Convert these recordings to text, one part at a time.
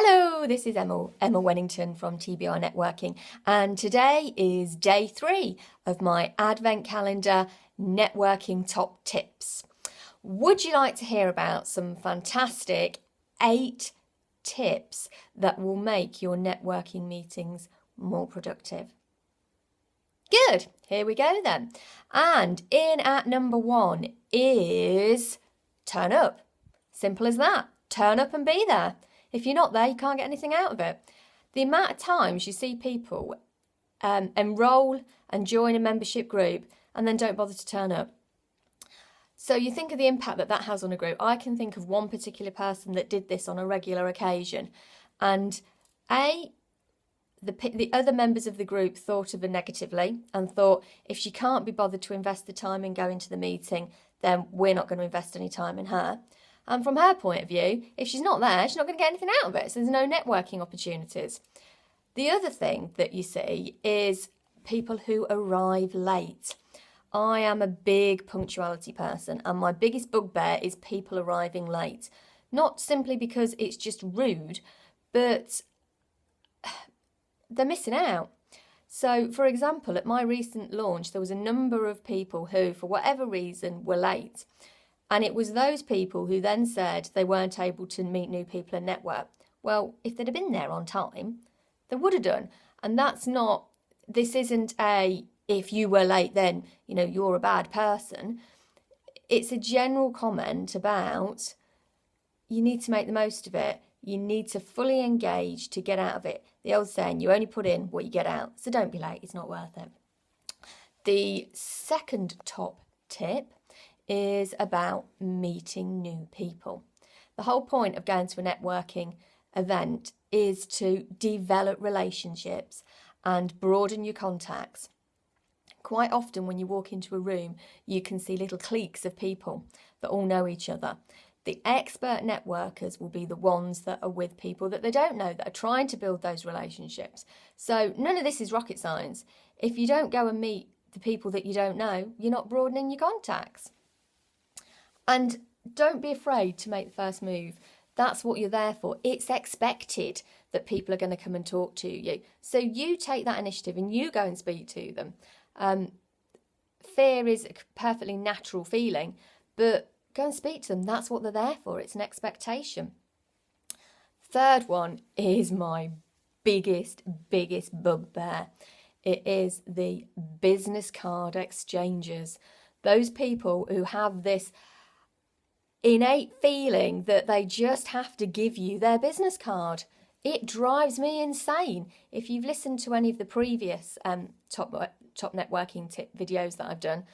Hello, this is Emma Wennington from TBR Networking, and today is day 3 of my Advent Calendar Networking Top Tips. Would you like to hear about some fantastic 8 tips that will make your networking meetings more productive? Good, here we go then. And in at number 1 is turn up. Simple as that. Turn up and be there. If you're not there, you can't get anything out of it. The amount of times you see people enroll and join a membership group and then don't bother to turn up. So you think of the impact that has on a group. I can think of one particular person that did this on a regular occasion. And the other members of the group thought of her negatively and thought, if she can't be bothered to invest the time in going to the meeting, then we're not going to invest any time in her. And from her point of view, if she's not there, she's not going to get anything out of it. So there's no networking opportunities. The other thing that you see is people who arrive late. I am a big punctuality person, and my biggest bugbear is people arriving late. Not simply because it's just rude, but they're missing out. So, for example, at my recent launch, there was a number of people who, for whatever reason, were late. And it was those people who then said they weren't able to meet new people and network. Well, if they'd have been there on time, they would have done. And this isn't if you were late, then, you're a bad person. It's a general comment about you need to make the most of it. You need to fully engage to get out of it. The old saying, you only put in what you get out. So don't be late, it's not worth it. The second top tip is about meeting new people. The whole point of going to a networking event is to develop relationships and broaden your contacts. Quite often when you walk into a room, you can see little cliques of people that all know each other. The expert networkers will be the ones that are with people that they don't know, that are trying to build those relationships. So none of this is rocket science. If you don't go and meet the people that you don't know, you're not broadening your contacts. And don't be afraid to make the first move. That's what you're there for. It's expected that people are going to come and talk to you. So you take that initiative and you go and speak to them. Fear is a perfectly natural feeling, but go and speak to them. That's what they're there for. It's an expectation. Third one is my biggest bugbear. It is the business card exchanges. Those people who have this innate feeling that they just have to give you their business card. It drives me insane. If you've listened to any of the previous top networking tip videos that I've done,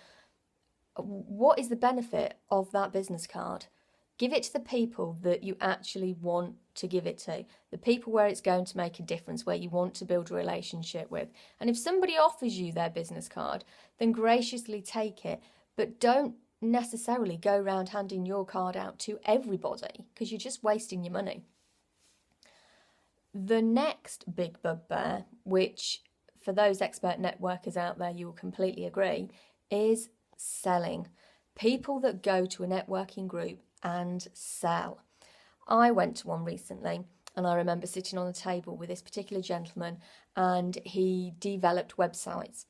what is the benefit of that business card? Give it to the people that you actually want to give it to, the people where it's going to make a difference, where you want to build a relationship with. And if somebody offers you their business card, then graciously take it, but don't necessarily go around handing your card out to everybody, because you're just wasting your money. The next big bugbear, which for those expert networkers out there you will completely agree, is selling. People that go to a networking group and sell. I went to one recently and I remember sitting on the table with this particular gentleman, and he developed websites,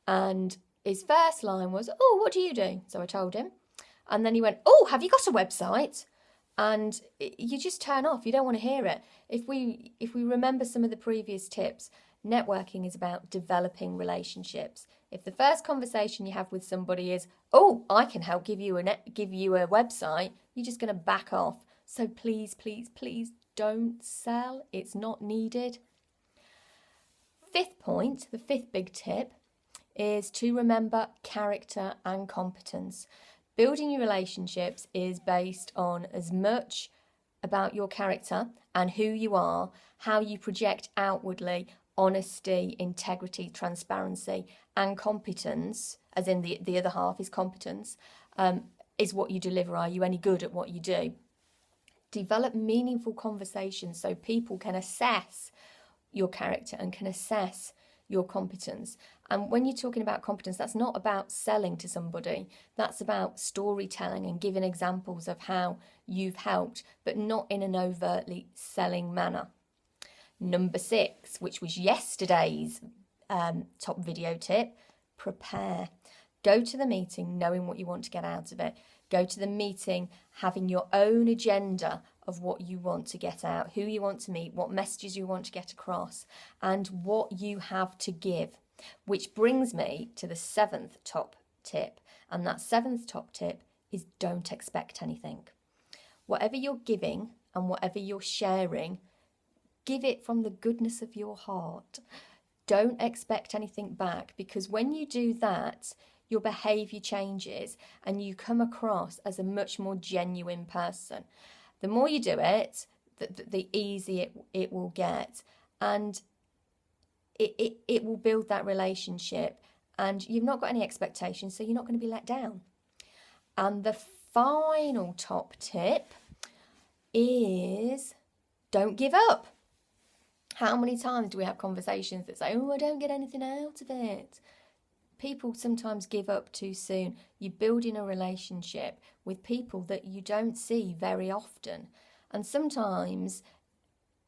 and his first line was, "Oh, what do you do?" So I told him. And then he went, "Oh, have you got a website?" And you just turn off. You don't want to hear it. If we remember some of the previous tips, networking is about developing relationships. If the first conversation you have with somebody is, "Oh, I can help give you a website," you're just going to back off. So please, please, please don't sell. It's not needed. Fifth point, the fifth big tip, is to remember character and competence. Building your relationships is based on as much about your character and who you are, how you project outwardly, honesty, integrity, transparency, and competence, as in the other half is competence, is what you deliver. Are you any good at what you do? Develop meaningful conversations so people can assess your character and can assess your competence. And when you're talking about competence, that's not about selling to somebody. That's about storytelling and giving examples of how you've helped, but not in an overtly selling manner. Number 6, which was yesterday's top video tip, prepare. Go to the meeting knowing what you want to get out of it. Go to the meeting having your own agenda of what you want to get out, who you want to meet, what messages you want to get across, and what you have to give. Which brings me to the 7th top tip. And that 7th top tip is don't expect anything. Whatever you're giving and whatever you're sharing, give it from the goodness of your heart. Don't expect anything back, because when you do that, your behaviour changes and you come across as a much more genuine person. The more you do it, the easier it will get, and it will build that relationship, and you've not got any expectations, so you're not going to be let down. And the final top tip is don't give up. How many times do we have conversations that say, oh, I don't get anything out of it? People sometimes give up too soon. You're building a relationship with people that you don't see very often. And sometimes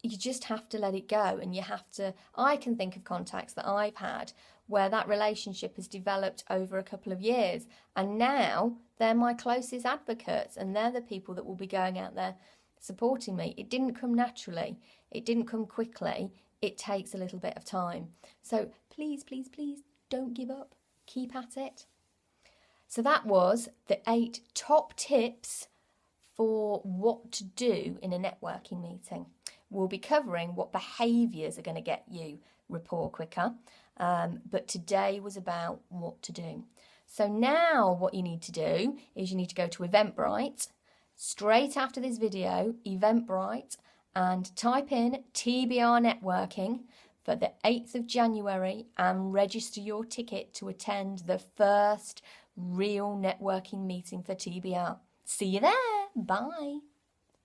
you just have to let it go, and you have to, I can think of contacts that I've had where that relationship has developed over a couple of years, and now they're my closest advocates, and they're the people that will be going out there supporting me. It didn't come naturally. It didn't come quickly. It takes a little bit of time. So please, please, please don't give up. Keep at it. So that was the 8 top tips for what to do in a networking meeting. We'll be covering what behaviours are going to get you rapport quicker. But today was about what to do. So now what you need to do is you need to go to Eventbrite. Straight after this video, Eventbrite, and type in TBR Networking for the 8th of January and register your ticket to attend the first real networking meeting for TBR. See you there. Bye.